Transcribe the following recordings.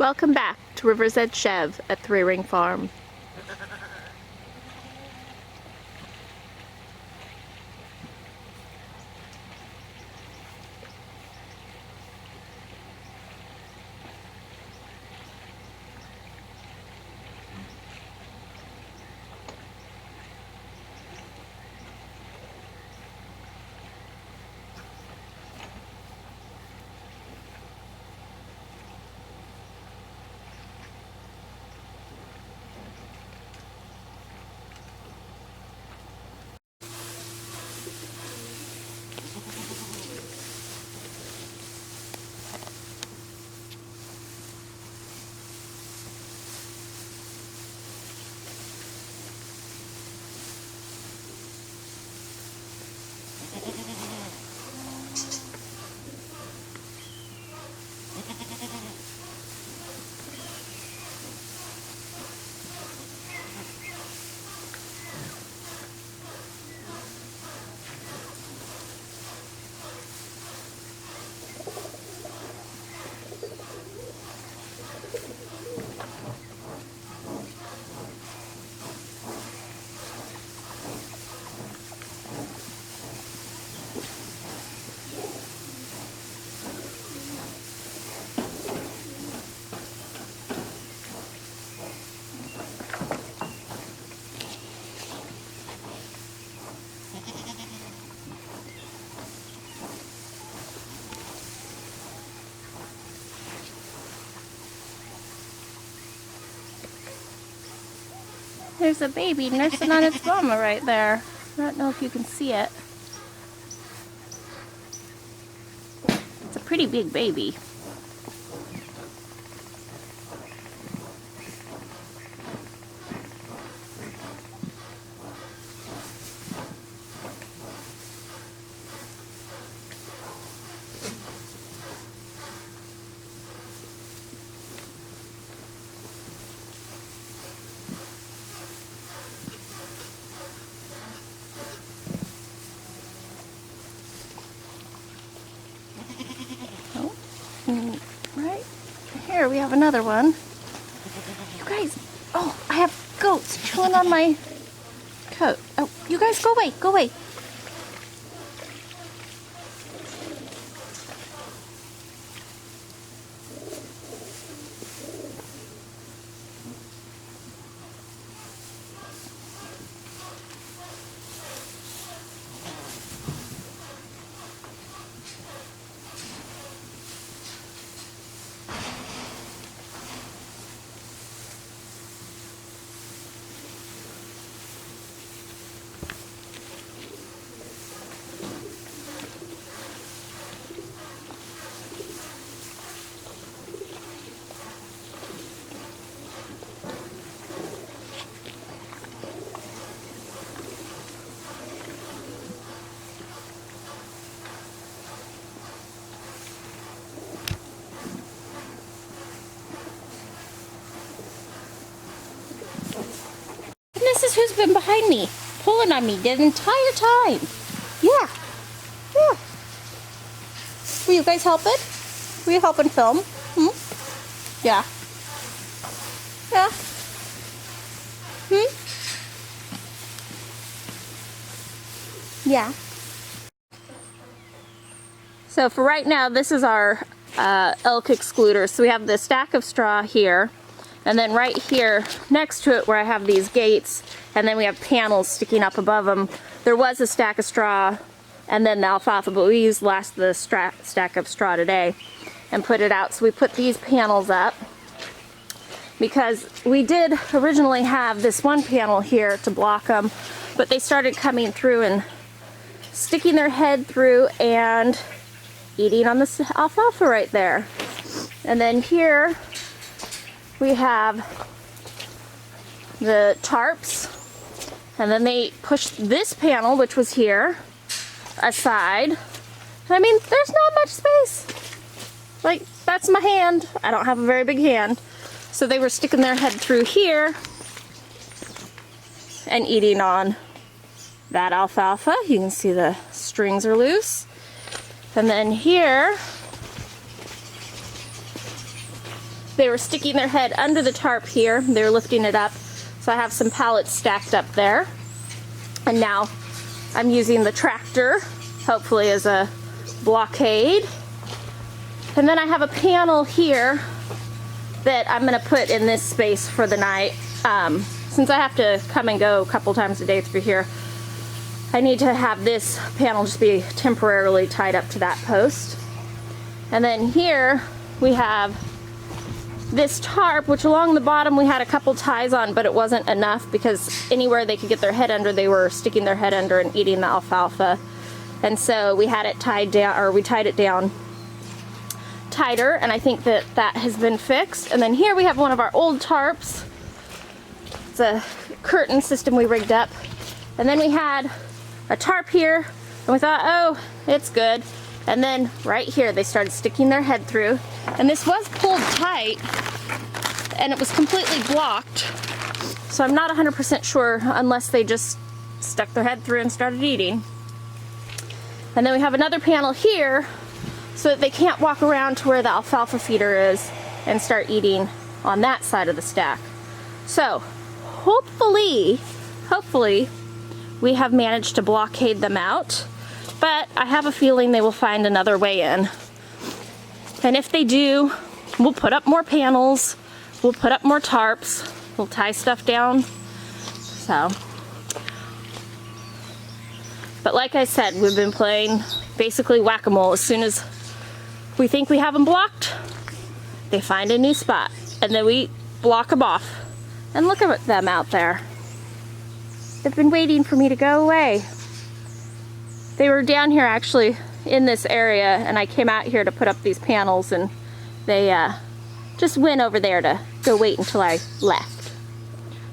Welcome back to River's Edge Chevre at Three Ring Farm. There's a baby nursing on its mama right there. I don't know if you can see it. It's a pretty big baby. Right here we have another one. You guys, oh, I have goats chewing on my coat. Oh, you guys go away, go away. This is who's been behind me, pulling on me the entire time. Yeah. Yeah. Were you guys helping? Were you helping film? Yeah. Yeah. Yeah. So for right now, this is our elk excluder. So we have the stack of straw here. And then right here next to it where I have these gates, and then we have panels sticking up above them. There was a stack of straw and then the alfalfa, but we used the stack of straw today and put it out. So we put these panels up because we did originally have this one panel here to block them, but they started coming through and sticking their head through and eating on the alfalfa right there. And then here we have the tarps, and then they pushed this panel, which was here, aside. I mean, there's not much space. Like, that's my hand. I don't have a very big hand. So they were sticking their head through here and eating on that alfalfa. You can see the strings are loose. And then here they were sticking their head under the tarp here. They were lifting it up. So I have some pallets stacked up there. And now I'm using the tractor, hopefully as a blockade. And then I have a panel here that I'm gonna put in this space for the night. Since I have to come and go a couple times a day through here, I need to have this panel just be temporarily tied up to that post. And then here we have this tarp, which along the bottom we had a couple ties on, but it wasn't enough because anywhere they could get their head under, they were sticking their head under and eating the alfalfa. And so we had it tied down, or we tied it down tighter, and I think that that has been fixed. And then here we have one of our old tarps. It's a curtain system we rigged up. And then we had a tarp here, and we thought, oh, it's good. And then right here they started sticking their head through, and this was pulled tight and it was completely blocked, so I'm not 100% sure unless they just stuck their head through and started eating. And then we have another panel here so that they can't walk around to where the alfalfa feeder is and start eating on that side of the stack. So hopefully we have managed to blockade them out, but I have a feeling they will find another way in. And if they do, we'll put up more panels, we'll put up more tarps, we'll tie stuff down. So, but like I said, we've been playing basically whack-a-mole. As soon as we think we have them blocked, they find a new spot, and then we block them off. And look at them out there. They've been waiting for me to go away. They were down here actually in this area, and I came out here to put up these panels, and they just went over there to go wait until I left.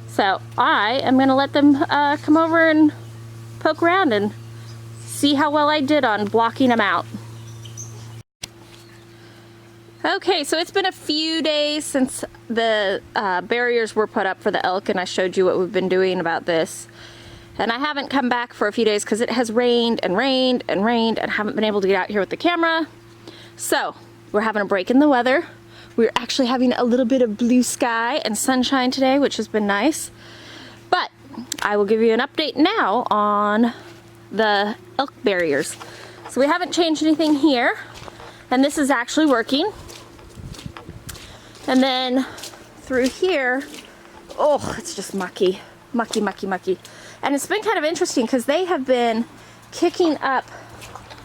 So I am gonna let them come over and poke around and see how well I did on blocking them out. Okay, so it's been a few days since the barriers were put up for the elk, and I showed you what we've been doing about this. And I haven't come back for a few days because it has rained and rained and rained, and I haven't been able to get out here with the camera. So we're having a break in the weather. We're actually having a little bit of blue sky and sunshine today, which has been nice. But I will give you an update now on the elk barriers. So we haven't changed anything here, and this is actually working. And then through here, oh, it's just mucky, mucky, mucky, mucky. And it's been kind of interesting because they have been kicking up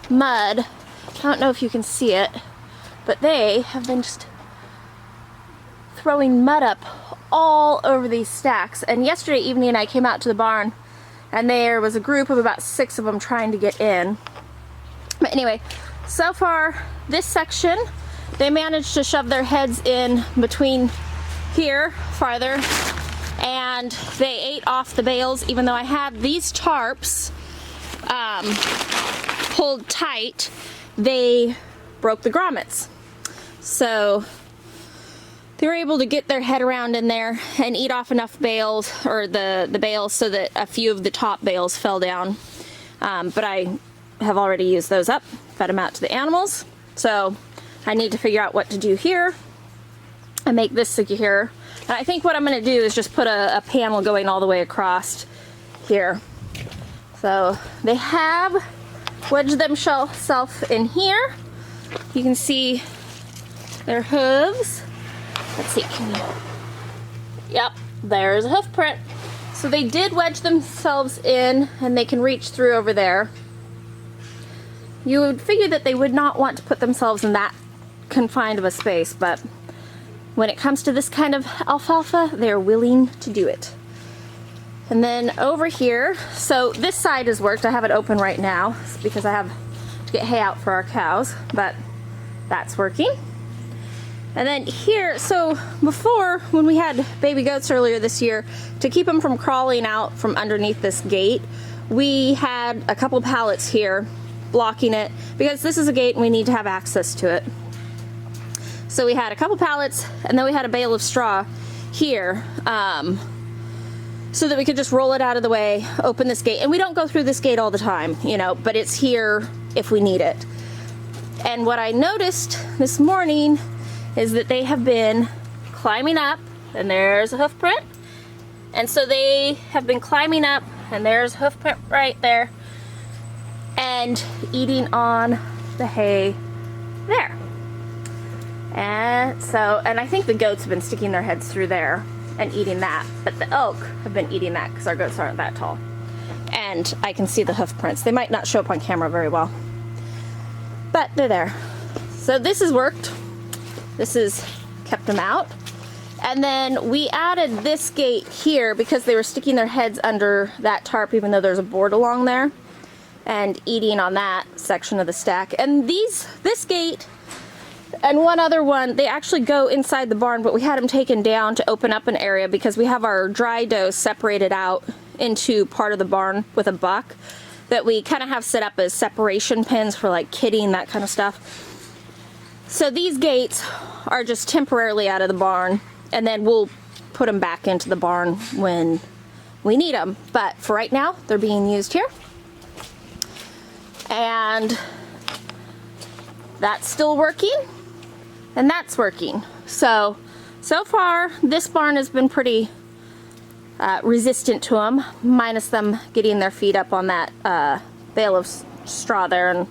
mud. I don't know if you can see it, but they have been just throwing mud up all over these stacks. And yesterday evening I came out to the barn, and there was a group of about 6 of them trying to get in. But anyway, so far this section, they managed to shove their heads in between here farther, and they ate off the bales. Even though I had these tarps pulled tight, they broke the grommets. So they were able to get their head around in there and eat off enough bales, or the bales, so that a few of the top bales fell down. But I have already used those up, fed them out to the animals. So I need to figure out what to do here and make this secure. And I think what I'm going to do is just put a panel going all the way across here. So they have wedged themselves in here. You can see their hooves. Let's see, can you? Yep, there's a hoof print. So they did wedge themselves in, and they can reach through over there. You would figure that they would not want to put themselves in that confined of a space, but when it comes to this kind of alfalfa, they're willing to do it. And then over here, so this side has worked. I have it open right now because I have to get hay out for our cows, but that's working. And then here, so before, when we had baby goats earlier this year, to keep them from crawling out from underneath this gate, we had a couple pallets here blocking it, because this is a gate and we need to have access to it. So we had a couple pallets, and then we had a bale of straw here, so that we could just roll it out of the way, open this gate. And we don't go through this gate all the time, you know, but it's here if we need it. And what I noticed this morning is that they have been climbing up, and there's a hoof print. And so they have been climbing up, and there's a hoof print right there, and eating on the hay there. And so, and I think the goats have been sticking their heads through there and eating that, but the elk have been eating that because our goats aren't that tall. And I can see the hoof prints. They might not show up on camera very well, but they're there. So this has worked. This has kept them out. And then we added this gate here because they were sticking their heads under that tarp even though there's a board along there and eating on that section of the stack. And this gate and one other one, they actually go inside the barn, but we had them taken down to open up an area because we have our dry doe separated out into part of the barn with a buck that we kind of have set up as separation pins for like kidding, that kind of stuff. So these gates are just temporarily out of the barn, and then we'll put them back into the barn when we need them. But for right now, they're being used here. And that's still working, and that's working. So far, this barn has been pretty resistant to them, minus them getting their feet up on that bale of straw there and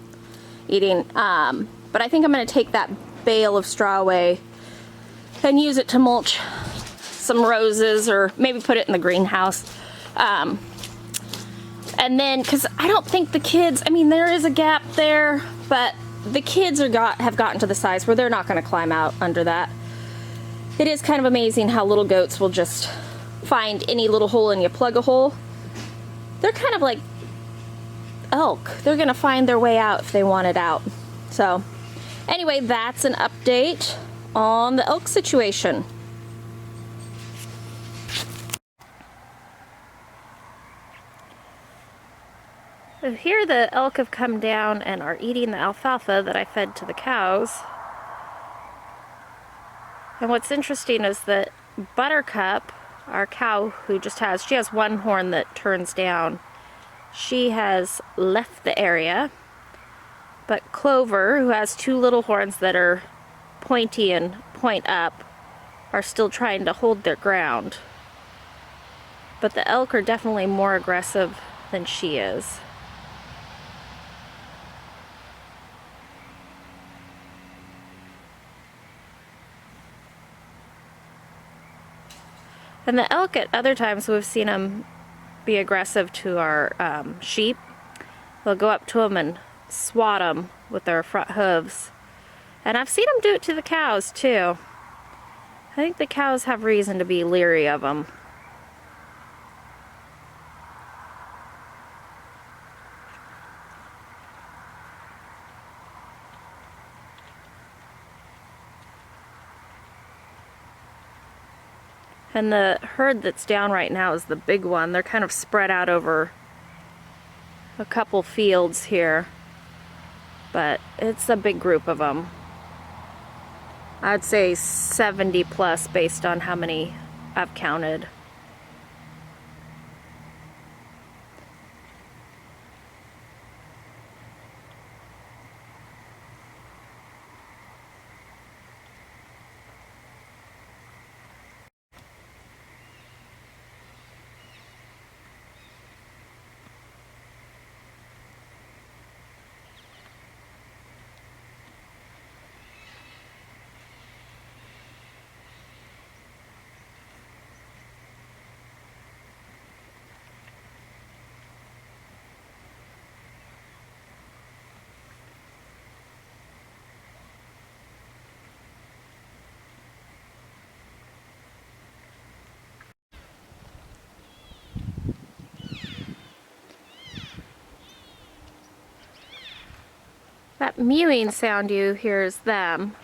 eating. But I think I'm going to take that bale of straw away and use it to mulch some roses, or maybe put it in the greenhouse. And then, because I don't think the kids, I mean, there is a gap there, but the kids have gotten to the size where they're not going to climb out under that. It is kind of amazing how little goats will just find any little hole and you plug a hole. They're kind of like elk. They're going to find their way out if they want it out. So anyway, that's an update on the elk situation. So here the elk have come down and are eating the alfalfa that I fed to the cows. And what's interesting is that Buttercup, our cow who she has one horn that turns down, she has left the area. But Clover, who has two little horns that are pointy and point up, are still trying to hold their ground. But the elk are definitely more aggressive than she is. And the elk, at other times we've seen them be aggressive to our sheep. They'll go up to them and swat them with their front hooves. And I've seen them do it to the cows too. I think the cows have reason to be leery of them. And the herd that's down right now is the big one. They're kind of spread out over a couple fields here, but it's a big group of them. I'd say 70 plus based on how many I've counted. That mewing sound you hear is them.